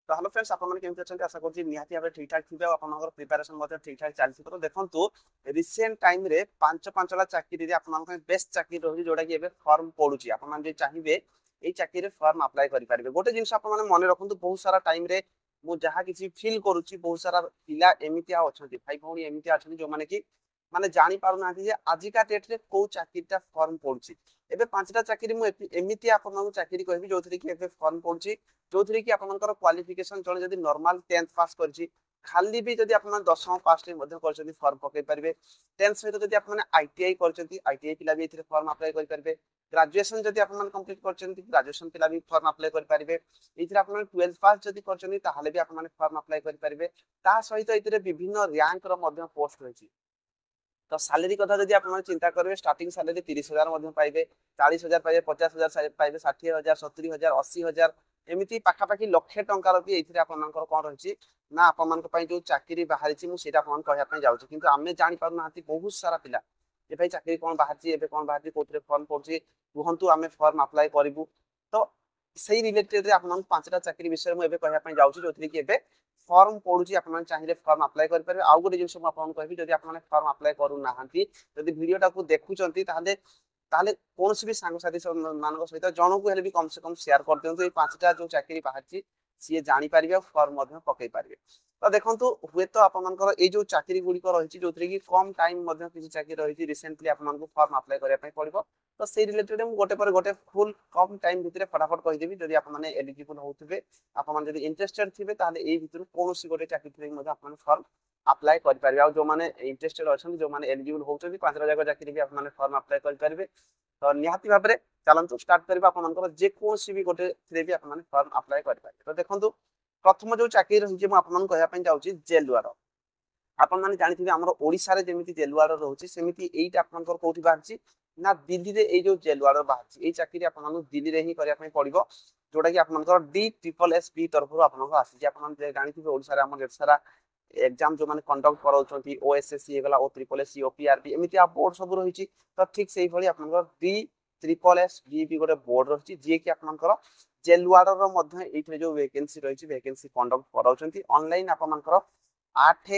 तो hello friends आपण माने केमति अछंती आशा करछि निहाती भाबे ठीक ठाक थिबे आपनकर प्रिपरेशन मध्ये ठीक ठाक चलछि तो देखंतु रिसेंट टाइम रे पांच पांचला चाकरी रे आपनकर बेस्ट चाकरी रहछि जोडा कि एबे फॉर्म पडुछि आपण माने जे चाहिबे एई चाकरी रे फॉर्म अप्लाई करि पारिबे गोटे जिंस आपण माने मने रखंतु बहुत सारा टाइम रे मु जहा किछि फील करूछि बहुत सारा पिला एमितिया अछंती भाई भौणी एमितिया अछंती जो माने कि माने जानि पारु नाथि जे आजिका डेट रे को चाकरीटा फॉर्म पडुछि एबे पांचटा चाकरी मु एमितिया आपनकर चाकरी कहबी जोथि कि एबे फॉर्म पडुछि जोथि कि आपनकर क्वालिफिकेशन जणे जदी नॉर्मल 10th पास करछि खाली भी जदी आपन 10th पास रे मध्ये करछथि फॉर्म पकै परिबे 10th सहित जदी आपन आईटीआई करछथि आईटीआई पिला भी एथिरे फॉर्म अप्लाई करि परिबे ग्रेजुएशन जदी आपन कंप्लीट करछथि ग्रेजुएशन पिला भी फॉर्म अप्लाई करि परिबे एथिरे आपन 12th पास जदी करछथि ताहाले भी आपन फॉर्म अप्लाई करि परिबे ता सहित एथिरे विभिन्न रैंक रो मध्ये पोस्ट होइछि तो सैलरी कथा जदी आपन चिंता करबे स्टार्टिंग सैलरी 30,000 मध्ये पाइबे 40,000 पाइबे 50,000 पाइबे 60,000 70,000 80,000 एमिति पाखापाखि लक्षे टंकार भी एथिरे आपनकर कोन रहिछि ना आपमनक पई जो चाकरी बाहरिछि मु सेटा आपन कहया पई जाउछि किंतु आमे जानि पारु नाथि बहुत सारा पिला ए भाई चाकरी कोन बाहरिछि एबे कोन बाहरिछि कोथरे फॉर्म पड़छि कुहंतु आमे फॉर्म अप्लाई करिवु तो सही रिलेटेड रे आपन पांचटा चाकरी विषय मु एबे कहया पई जाउछि जोथि कि एबे फॉर्म पड़ुछि आपन चाहिले फॉर्म अप्लाई करि परबे आउ गोटे जिंस मु आपन कहबी जदि आपन फॉर्म अप्लाई करू नाहंती जदि वीडियोटा को देखुचंती ताले ताले कोनसी भी सांग साथी मानक सहित जणो को हेले भी कम से कम शेयर कर दियंतु ए पांचटा जो चाकरी बाहरची सी जानि पारिबे फॉर्म मध्ये पकै पारिबे तो देखंतु हुए तो आपन मानकर ए जो चाकरी गुडी को रहिछि जोथरे कि कम टाइम मध्ये किछि चाकरी रहिछि रिसेंटली आपन मानको फॉर्म अप्लाई करिया पई पड़िबो तो से रिलेटेड हम गोटे पर गोटे फुल कम टाइम भितरे फटाफट कहि देबी जदि आपन माने एलिजिबल होउथिबे आपन मान जदि इंटरेस्टेड थिबे ताले ए भितरु कोनोसी गोटे चाकरी थ्रे मध्ये आपन फॉर्म अप्लाई करि पारिबे आ जो माने इंटरेस्टेड अछन जो माने एलिजिबल होउछथि पांचटा जाक चाकरी भी आपन माने फॉर्म अप्लाई करि पारिबे तो निहाती भाबरे चलंतु स्टार्ट करबा आपन मानकर जे कोनसी भी गोटे थ्रे भी आपन माने फॉर्म अप्लाई करि पारिबे तो देखंतु प्रथम जो चाकरी रहिछि मु आपन मान कहया पई जाउछि जेलुआर आपण माने जानिथिबे हमर ओडिसा रे जेमिति जेलुआर रहउछि सेमिति एइटा आपनकर कोठी बाहरछि ना दिल्ली रे ए जो जेलुआर बाहरछि ए चाकरी आपन मानु दिल्ली रे ही करिया पई पड़िबो जोटा कि आपनकर डी ट्रिपल एस बी तरफ आपनकर आसी जे आपन माने जानिथिबे ओडिसा रे हमर सारा एग्जाम जो माने कंडक्ट कराउछंती ओएसएससी हेगला ओ ट्रिपल एस ओपीआरबी एमिति आ बोर्ड सब रहिछि तो ठीक सेही भली आपनकर डी ट्रिपल एस बी भी गोटे बोर्ड रहिछि जे कि आपनकर जेलुआर रो मध्ये एइथरे जो वैकेंसी रहिछि वैकेंसी कंडक्ट कराउछंती ऑनलाइन आपनकर 8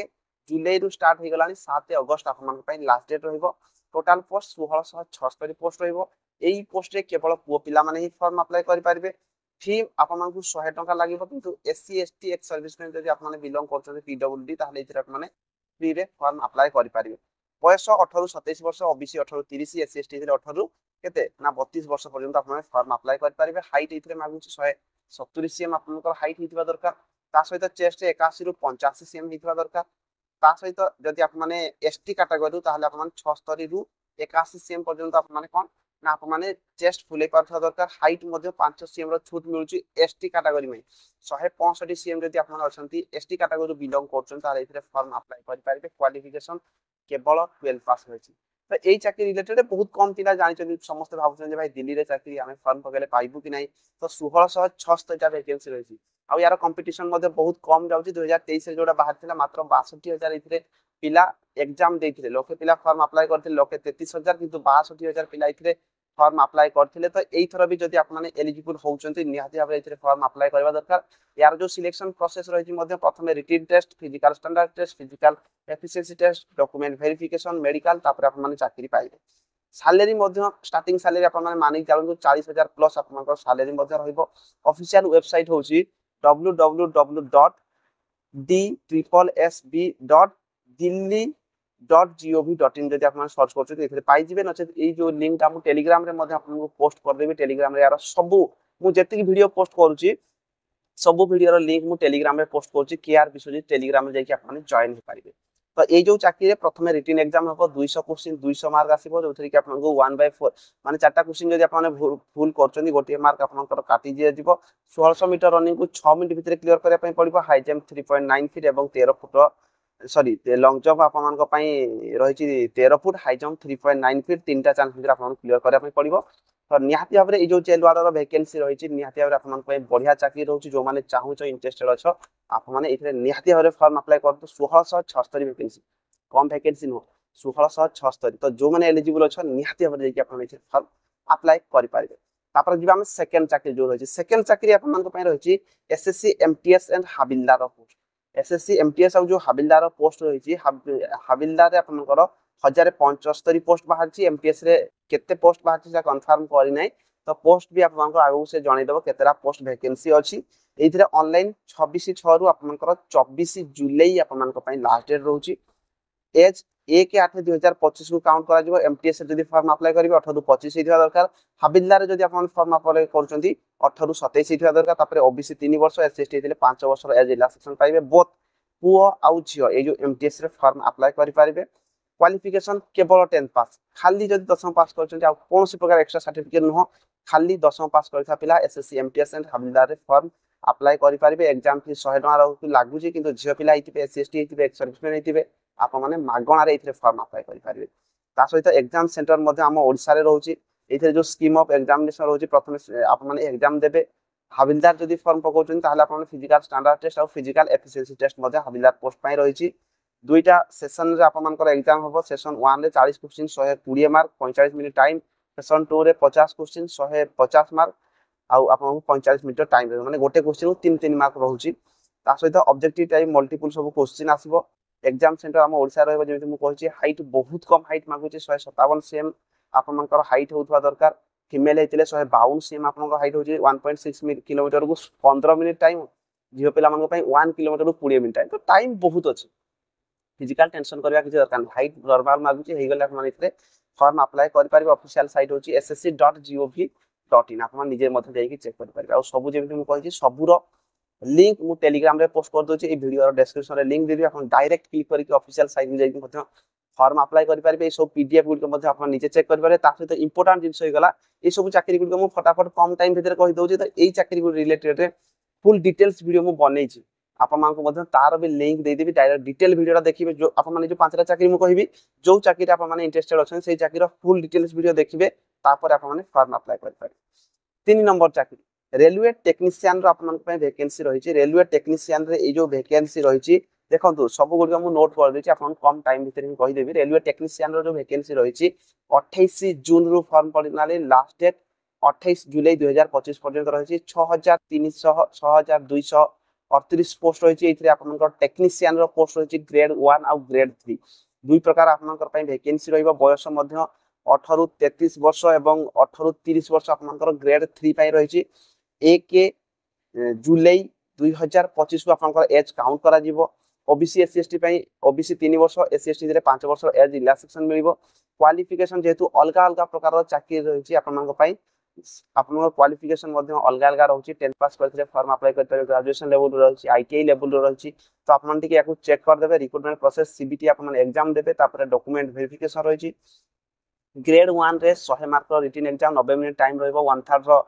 जुलाई रु स्टार्ट हे गलानी 7 अगस्त आपन पई लास्ट डेट रहइबो टोटल पोस्ट 1676 पोस्ट रहइबो एई पोस्ट रे केवल पुओ पिला माने ही फॉर्म अप्लाई करि पारिबे फी आपन मानकु 100 टका लागिबो किंतु एससी एसटी एक्स सर्विसमेन जदि आपन माने बिलोंग करछन पीडब्ल्यूडी ताहले इथिरा आपन माने फ्री रे फॉर्म अप्लाई करि पारिबे बयस 18 रु 27 वर्ष ओबीसी 18 रु 30 एससी एसटी इथिरे 18 रु केते ना 32 वर्ष पर्यंत आपन माने फॉर्म अप्लाई करि पारिबे हाइट इथिरे मागुछि 170 सीएम आपनकर हाइट हितबा दरकार ता सहित चेस्ट 81 रु 85 सीएम हितबा दरकार ता सहित जदि आप माने एसटी कैटेगरी ताहले आप माने 76 रु 81 सीएम पर्यंत आप माने कोन ना आप माने चेस्ट फुले पारथा दरकार हाइट मध्ये 5 सीएम रो छूट मिलुची एसटी कैटेगरी में 165 सीएम जदि आप माने अछंती एसटी कैटेगरी बिलोंग करछन ताले इथरे फॉर्म अप्लाई करि पारिबे क्वालिफिकेशन केवल 12 पास होइची तो एई चाकरी रिलेटेड बहुत कम पिला जानिछन समस्त भाबुछन जे भाई दिल्ली रे चाकरी हमें फॉर्म पकेले पाइबु कि नै तो 1676 टा वैकेंसी रहिची आ यार कंपटीशन मध्ये बहुत कम जाउची 2023 रे जोडा बाहर थिला मात्र 62000 इथरे पिला एग्जाम देथिले लोके पिला फॉर्म अप्लाई करथिले लोके 33000 किंतु 62000 पिला इथरे फॉर्म अप्लाई करथिले तो एई थरा भी जदि आप माने एलिजिबल होउचंती निहाती भाबे इथरे फॉर्म अप्लाई करबा दरकार यार जो सिलेक्शन प्रोसेस रहिची मध्ये प्रथमे written test physical standard test physical efficiency test document verification medical तापर आप माने चाकरी पाइबे सैलरी मध्ये स्टार्टिंग सैलरी आप माने मानिक चालू 40000 प्लस आपनकर सैलरी मध्ये रहइबो ऑफिशियल वेबसाइट होची www.dtripplesb.delhi.gov.in जदि आप सर्च करछो एथरे पाइ जिवे नचे ए जो लिंक हम टेलीग्राम रे मध्ये आपन पोस्ट कर देबे टेलीग्राम रे यार सब मु जति वीडियो पोस्ट करूची सब वीडियो रो लिंक मु टेलीग्राम रे पोस्ट करछि केआर विश्वजीत टेलीग्राम रे जाकि आपन जॉइन हो पारिबे तो ए जो चाकरी रे प्रथमे रिटन एग्जाम हबो 200 क्वेश्चन 200 मार्क आसीबो जोथरि कि आपन को 1/4 माने चारटा क्वेश्चन जदि आपन भूल करछनी गोटे मार्क आपनकर काटी जे जिवो 1600 मीटर रनिंग को 6 मिनिट भितरे क्लियर करिया पई पड़िबो हाई जंप 3.9 फीट एवं 13 फुट सॉरी लॉन्ग जंप आपन को पई रहिछि 13 फुट हाई जंप 3.9 फीट तीनटा चांस भितरे आपन क्लियर करिया पई पड़िबो तो निहाती भाबरे ए जो जेलवार रो वैकेंसी रहिछि निहाती भाबरे आपन पई बढ़िया चाकरी रहउछि जो माने चाहूछ इंटरेस्टेड अछ आप माने इथरे निहाती भाबरे फॉर्म अप्लाई करतो 1676 वैकेंसी कम वैकेंसी नो 1676 तो जो माने एलिजिबल अछ निहाती भाबरे कि आपन इथरे फॉर्म अप्लाई करि पारिबे तापर जिबा हम सेकंड चाकरी जो रही सेकंड चाकरी आपन मान पई रही SSC MTS and हविलदार post SSC MTS और जो हविलदार पोस्ट रही हविलदार आपनकर 1075 पोस्ट बाहर एमटीएस रे केते पोस्ट बाहर कंफर्म करी नै तो पोस्ट भी आपन आगु से जणै देबो केतेरा पोस्ट वैकेंसी अछि एथिरे ऑनलाइन 26/6 रु आपनकर 24 जुलाई आपन पई लास्ट डेट रहउची एज 1/8/2025 को काउंट करा जिवो एमटीएस जदी फॉर्म अप्लाई करिवे 18 रु 25 हेथिवा दरकार हविलदार जदी आपन फॉर्म अप्लाई करचंती 18 रु 27 हेथिवा दरकार तापर ओबीसी 3 वर्ष एसएसटी हेतिले 5 वर्ष एज रिलैक्सेशन पाइबे बोथ पुओ आउ झियो ए जो एमटीएस रे फॉर्म अप्लाई करि पारिबे क्वालिफिकेशन केवल 10 पास खाली जदी 10 पास करचंती आ कोनोसी प्रकार एक्स्ट्रा सर्टिफिकेट न हो खाली 10 पास करथा पिला एसएससी एमटीएस एंड हविलदार रे फॉर्म अप्लाई करि पारिबे एग्जाम फी 100 टका रहउ लागु जे किंतु झियो पिला हितिबे एसएसटी हितिबे एक्स सर्विसमेन हितिबे आप माने मागणा रे इथरे फॉर्म अप्लाई करि पारिबे ता सहित एग्जाम सेंटर मध्ये हम ओडिसा रे रहउची इथरे जो स्कीम ऑफ एग्जामिनेशन रहउची प्रथमे आप माने एग्जाम देबे हविलदार जदी फॉर्म पकोचन ताहले आप माने फिजिकल स्टैंडर्ड टेस्ट और फिजिकल एफिशिएंसी टेस्ट मध्ये हविलदार पोस्ट पई रहिची दुईटा सेशन रे आप मानकर एग्जाम होबो सेशन 1 रे 40 question 120 mark 45 minute time session 2 रे 50 क्वेश्चन 150 मार्क आउ आपन 45 मिनिट टाइम रे माने गोटे क्वेश्चन 3 मार्क रहउची ता सहित ऑब्जेक्टिव टाइप मल्टीपल सब क्वेश्चन आसीबो एग्जाम सेंटर हम ओडिसा रहबो जेमिति मु कहछि हाइट बहुत कम हाइट मागुछि 157 सेम आपन मानकर हाइट होथवा दरकार फीमेल हेतिले 152 सेम आपन को हाइट होछि 1.6 किलोमीटर को 15 मिनिट टाइम जियो पिला मन पई 1 किलोमीटर को 20 मिनिट टाइम तो टाइम बहुत अछि फिजिकल टेंशन करबा किछ दरकार हाइट नॉर्मल मागुछि हेइ गले आपन इतरे फॉर्म अप्लाई करि पारिबे ऑफिशियल साइट होछि ssc.gov.in आपन निजे मथे जाई कि चेक करि पारिबे आ सब जेमिति मु कहछि सबुरो लिंक मु टेलीग्राम रे पोस्ट कर दोछि ए वीडियो रो डिस्क्रिप्शन रे लिंक देबी आपन डायरेक्ट क्लिक करके ऑफिशियल साइट में जाई मथे फॉर्म अप्लाई करि पारिबे ए सब पीडीएफ गुड मथे आपन निजे चेक करि पारे ता सहित इंपोर्टेंट जिंस होई गला ए सब चाकरी गुड मु फटाफट कम टाइम भीतर कहि दोछि त एई चाकरी गुड रिलेटेड रे फुल डिटेल्स वीडियो मु बनै छी आपन मान को मथे तार भी लिंक दे देबी डायरेक्ट डिटेल वीडियोटा देखिबे जो आपन माने जो पांचटा चाकरी मु कहिबी जो चाकरी आपन माने इंटरेस्टेड अछन सेई चाकरी रो फुल डिटेल्स वीडियो देखिबे तापर आपन माने फॉर्म अप्लाई करि पारे 3 नंबर चाकरी रेलवे टेक्नीशियन रो आपन पे वैकेंसी रही छि रेलवे टेक्नीशियन रे ए जो वैकेंसी रही छि देखंतु सब गुड मु नोट कर दै छि आपन कम टाइम भीतर ही कहि देबी रेलवे टेक्नीशियन रो जो वैकेंसी रही छि 28 जून रो फॉर्म पडिनाले लास्ट डेट 28 जुलाई 2025 पर्यंत रही छि 6300 6200 38 पोस्ट रही छि इथरे आपन टेक्नीशियन रो पोस्ट रही छि ग्रेड 1 और ग्रेड 3 दुई प्रकार आपन पे वैकेंसी रहइबो बयस मध्य 18 रु 33 वर्ष एवं 18 रु 30 वर्ष आपन ग्रेड 3 पई रही छि 1 जुलाई 2025 को आपन एज काउंट करा जिवो ओबीसी एससी पई ओबीसी 3 वर्ष एससी रे 5 वर्ष एज रिलैक्सेशन मिलिबो क्वालिफिकेशन जेतु अलगा अलगा प्रकार चाकरी रही छि आपन पई आपन क्वालिफिकेशन मध्ये अलगा अलगा रहउछि 10 पास करथिले फॉर्म अप्लाई करथिले ग्रेजुएशन लेवल रहउछि आईटीआई लेवल रहउछि तो आपन टिके याकू चेक कर देबे रिक्रूटमेंट प्रोसेस सीबीटी आपन एग्जाम देबे तापर डॉक्यूमेंट वेरिफिकेशन रहिछि ग्रेड 1 रे 100 मार्क रो written exam 90 minute time रहइबो 1/3 rho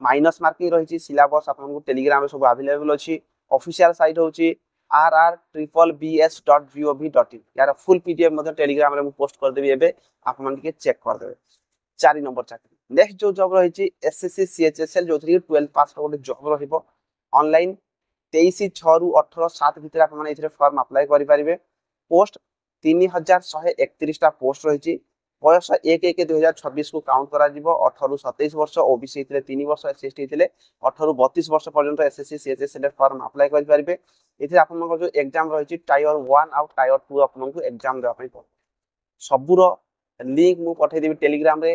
minus marking रही सिलेबस आपन टेलीग्राम सब अवेलेबल अछि ऑफिशियल साइट होछि rrbbs.gov.in यार फुल पीडीएफ मध्ये टेलीग्राम रे मु पोस्ट कर देबी एबे आपन के चेक कर देबे 4 नंबर चाकरी नेक्स्ट जो जॉब रही छि एसएससी सीएचएसएल जो 12 पास रो जॉब रहिबो ऑनलाइन 23/6 रु 18/7 भीतर आपन इथरे फॉर्म अप्लाई करि परिबे पोस्ट 3131 टा पोस्ट रही छि बयस 1/1/2026 को काउंट करा जिवो 18 रु 27 वर्ष ओबीसी इतले 3 वर्ष एसएसटी इतले 18 रु 32 वर्ष पर्यंत एसएससी सीएचएसएल फॉर्म अप्लाई करि परिबे इथे आपन जो एग्जाम रही छि टायर 1 और टायर 2 आपन को एग्जाम देबा पई पड़ सबुरो लिंक मु पठै देबी टेलीग्राम रे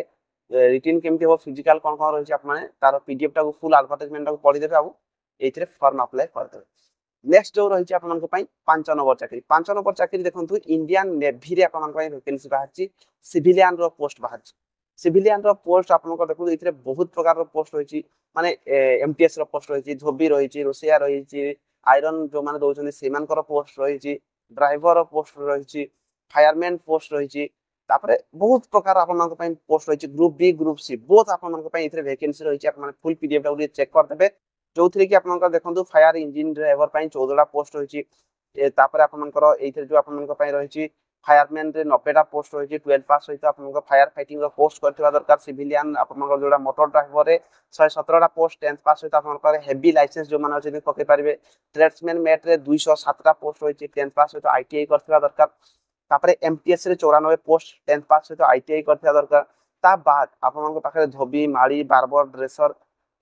रिटन केमति हो फिजिकल कोन कोन रही छि आप माने तार पीडीएफ टा को फुल एडवर्टाइजमेंट टा को पढि देबे आ एथिरे फॉर्म अप्लाई कर देबे नेक्स्ट जो रही छि आपन को पई 5 नंबर चाकरी देखंतु इंडियन नेवी रे आपन को वैकेंसी बाहर छि सिविलियन रो पोस्ट बाहर छि सिविलियन रो पोस्ट आपन को देखु इथरे बहुत प्रकार रो पोस्ट रही छि माने एमटीएस रो पोस्ट रही छि धोबी रही छि रोसिया रही छि आयरन जो माने दोचन सेमान को पोस्ट रही छि ड्राइवर रो पोस्ट रही छि फायरमैन पोस्ट रही छि तापरे बहुत प्रकार आपन को पई पोस्ट रही छि group B group C both आपन को पई इथरे वैकेंसी रही छि आपन फुल पीडीएफ टा चेक कर देबे जोथरे कि आपन को देखंतु फायर इंजन ड्राइवर पई 14 टा पोस्ट रही छि तापरे आपन को एथरे जो आपन को पई रही छि फायरमैन रे 90 टा पोस्ट रही छि 12 पास सहित आपन को फायर फाइटिंग रो पोस्ट करथिबा दरकार सिविलियन आपन को जोडा मोटर ड्राइवर रे 117 टा पोस्ट 10th पास सहित आपन को हेवी लाइसेंस जो माने अछि पके पारिबे ट्रेड्समैन मेट रे 207 टा पोस्ट रही छि 10th पास सहित आईटीआई करथिबा दरकार तापरे एमटीएस रे 94 पोस्ट 10th पास सहित आईटीआई करथिबा दरकार ତା ବାଦ ଆପଣଙ୍କ ପାଖରେ ଧୋବି ମାଳି ବାର୍બર ଡ୍ରେସର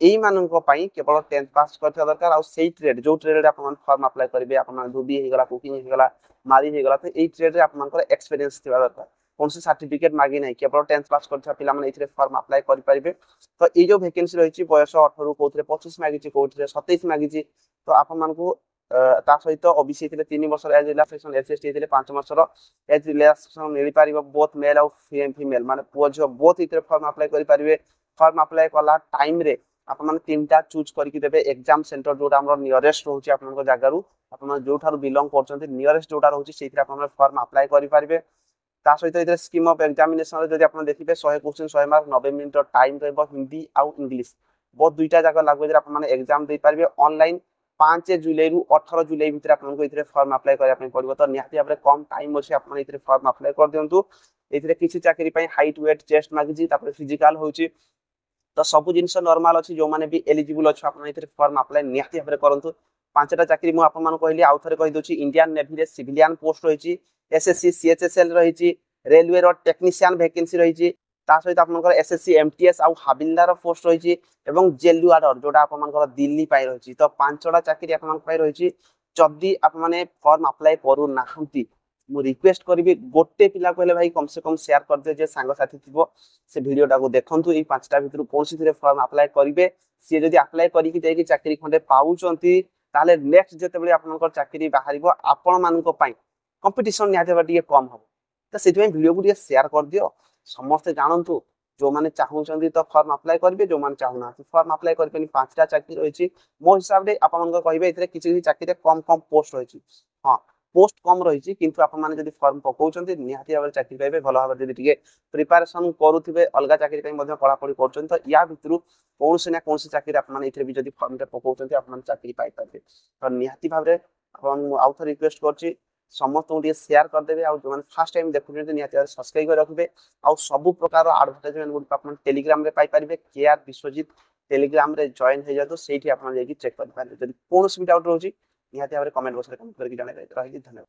ଏଇ ମାନଙ୍କ ପାଇଁ କେବଳ 10th ପାସ୍ କରିଥିବା ଦରକାର ଆଉ ସେଇ ଟ୍ରେଡ୍ ଯୋଉ ଟ୍ରେଡରେ ଆପଣ ଫର୍ମ ଆପ୍ଲାଏ କରିବେ ଆପଣ ଧୋବି ହେଇଗଲା କୁକିଂ ହେଇଗଲା ମାଳି ହେଇଗଲା ତ ଏଇ ଟ୍ରେଡରେ ଆପଣଙ୍କର ଏକ୍ସପିରିଏନ୍ସ ଥିବା ଦରକାର କୌଣସି ସାର୍ଟିଫିକେଟ ମାଗି ନାହିଁ କେବଳ 10th ପାସ୍ କରିଥିବା ପିଲାମାନେ ଏଥିରେ ଫର୍ମ ଆପ୍ଲାଏ କରିପାରିବେ ତ ଏଇ ଯୋଉ ଭେକେନ୍ସି ରହିଛି ବୟସ 18 କୋଉଥିରେ 25 ମାଗିଛି କୋଉଥିରେ 27 ମାଗିଛି ତ ଆପଣମାନଙ୍କୁ ତା ସହିତ ଓବିସି ଥିଲେ 3 ବର୍ଷର ଏଜ୍ ରିଲାକ୍ସେସନ ଏସଏସଟି ଥିଲେ 5 ବର୍ଷର ଏଜ୍ ରିଲାକ୍ସେସନ ମିଳିପାରିବ ବୋଥ মেল ଆଉ ଫିମେଲ ମାନେ ପୁଅ ଝିଅ ବୋଥ ଏଥିରେ ଫର୍ମ ଆପ୍ଲାଏ କରିପାରିବେ ଫର୍ମ ଆପ୍ଲାଏ କଲା ଟାଇମରେ ଆପଣମାନେ ତିନିଟା ଚୁଜ୍ କରିକି ଦେବେ ଏକ୍ଜାମ ସେଣ୍ଟର ଯୋଉଟା ଆମର ନିୟରେଷ୍ଟ ରହୁଛି ଆପଣଙ୍କ ଜାଗାରୁ ଆପଣ ଯୋଉଠାରୁ ବିଲଙ୍ଗ କରୁଛନ୍ତି ନିୟରେଷ୍ଟ ଯୋଉଟା ରହୁଛି ସେଇଥିରେ ଆପଣ ଫର୍ମ ଆପ୍ଲାଏ କରିପାରିବେ ତା ସହିତ ଏଥିରେ ସ୍କିମ୍ ଅଫ୍ ଏକ୍ଜାମିନେସନରେ ଯଦି ଆପଣ ଦେଖିବେ 100 କ୍ୱେଶ୍ଚିନ୍ 100 ମାର୍କ 90 ମିନିଟର ଟାଇମ୍ ରହିବ ହିନ୍ଦୀ ଆଉ ଇଂଲିଶ ବହୁତ ଦୁଇଟା ଯାକ ଲାଙ୍ଗୁଏଜରେ ଆପଣମାନେ ଏକ୍ଜାମ ଦେଇପାରିବେ ଅନଲାଇନ୍ 5 ଜୁଲାଇରୁ 18 ଜୁଲାଇ ଭିତରେ ଆପଣଙ୍କୁ ଏଥିରେ ଫର୍ମ ଆପ୍ଲାଏ କରିବା ପାଇଁ ପଡ଼ିବ ତ ନିହାତି ଭାବରେ କମ୍ ଟାଇମ୍ ଅଛି ଆପଣ ଏଥିରେ ଫର୍ମ ଆପ୍ଲାଏ କରିଦିଅନ୍ତୁ ଏଥିରେ କିଛି ଚାକିରି ପାଇଁ ହାଇଟ୍ ୱେଟ୍ ଚେଷ୍ଟ ମାଗିଛି ତାପରେ ଫିଜିକାଲ ହେଉଛି ତ ସବୁ ଜିନିଷ ନର୍ମାଲ ଅଛି ଯୋଉମାନେ ବି ଏଲିଜିବୁଲ ଅଛ ଆପଣ ଏଥିରେ ଫର୍ମ ଆପ୍ଲାଏ ନିହାତି ଭାବରେ କରନ୍ତୁ 5ଟା ଚାକିରି ମୁଁ ଆପଣମାନଙ୍କୁ କହିଲି ଆଉ ଥରେ କହିଦେଉଛି ଇଣ୍ଡିଆନ ନେଭିରେ ସିଭିଲିଆନ ପୋଷ୍ଟ ରହିଛି एसएससी सीएचएसएल रही रेलवे रो टेक्नीशियन वैकेंसी रही ता सहित आपनकर एसएससी एमटीएस आउ हाबिलदार पोस्ट रही एवं जेल वार्डर जोटा आपनकर दिल्ली पाई रही तो 5टा चाकरी आपन पाई रही जदि आप माने फॉर्म अप्लाई करू नाहंती मु रिक्वेस्ट करी गोटे पिला कहले भाई कम से कम शेयर कर दे जे सांग साथी थिबो से वीडियोटा को देखंतु ई 5टा भितर कोनसी थिरे फॉर्म अप्लाई करिवे सी जदि अप्लाई करिकि देकी चाकरी खंडे पाउचंती ताले नेक्स्ट जेतेबेले आपनकर चाकरी बाहरिबो आपण मानको पाई कंपटीशन निहाती कम हम तो से वीडियो को शेयर कर दियो समस्ते जानतु जो मैंने चाहूँ तो फॉर्म अप्लाई करेंगे जो मैंने चाहूना फॉर्म अप्लाई करें 5टा चाकरी रही मो हिसाब से आप कहे किसी चाकरी कम कम पोस्ट रही हाँ पोस्ट कम रही किंतु आपने फॉर्म पकाउं निहाती भाव चाकरी पाइबे भल भाव टे प्रिपेरेसन करुवे अलग चाकरी पढ़ापढ़ी कर तो या भितर कौन ना कौन चाकरी आपने भी फॉर्म पकाउं आप चाकरी पाइपर तो निहाती भाव आउ थे रिक्वेस्ट कर समस्त शेयर करदे जो फर्स्ट टाइम देखुं निहाती सब्सक्राइब कर रखिए आउ सब प्रकार एडवर्टाइजमेंट गुड टेलीग्राम रे पाई पारिबे केआर विश्वजीत टेलीग्राम रे जॉइन हो जातु सेठी आपन जेकी चेक कर पारे जदि कोनोसी भी डाउट रहउची निहाती भाबरे कमेंट बॉक्स रे कमेंट करके जणाइबे रही धन्यवाद।